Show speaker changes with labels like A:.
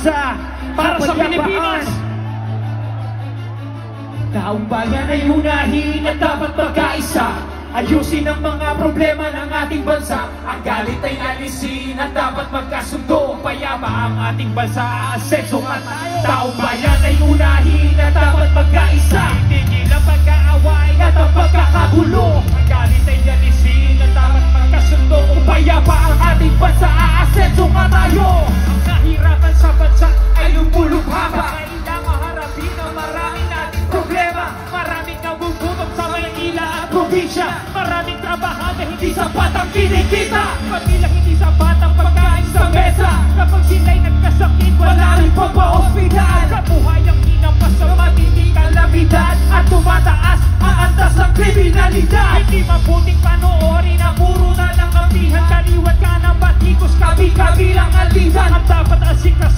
A: bansa, para sa Pilipinas. Taong bayan ay unahin at dapat magkaisa. Ayusin ang mga problema ng ating bansa. Ang galit ay alisin at dapat magkasundo. Payapa ang ating bansa, aasenso at taong bayan ay unahin at dapat magkaisa. Tigil ang pagkaaway at ang pagkakagulo. Ang galit ay alisin at dapat magkasundo. Payapa ang ating bansa, aasenso nga tayo. Ang kahirapan sa bansa ay lumulog haba. Kailangan harapin ang maraming nating problema. Maraming nagugutom sa Maynila at probinsya. Maraming trabahan na hindi sapat ang kinikita. Pagbilang hindi sapat ang pagkain sa mesa. Kapag sila'y nagkasakit, wala rin pa pa-hospital. Sa buhay ang hinampas sa matinding kalamidad. At tumataas ang antas ng kriminalidad. Hindi mabuting panoorin na puro na lang kampihan. Kaliwat ka ng batikos, kabi-kabilang alitan. At dapat asikaso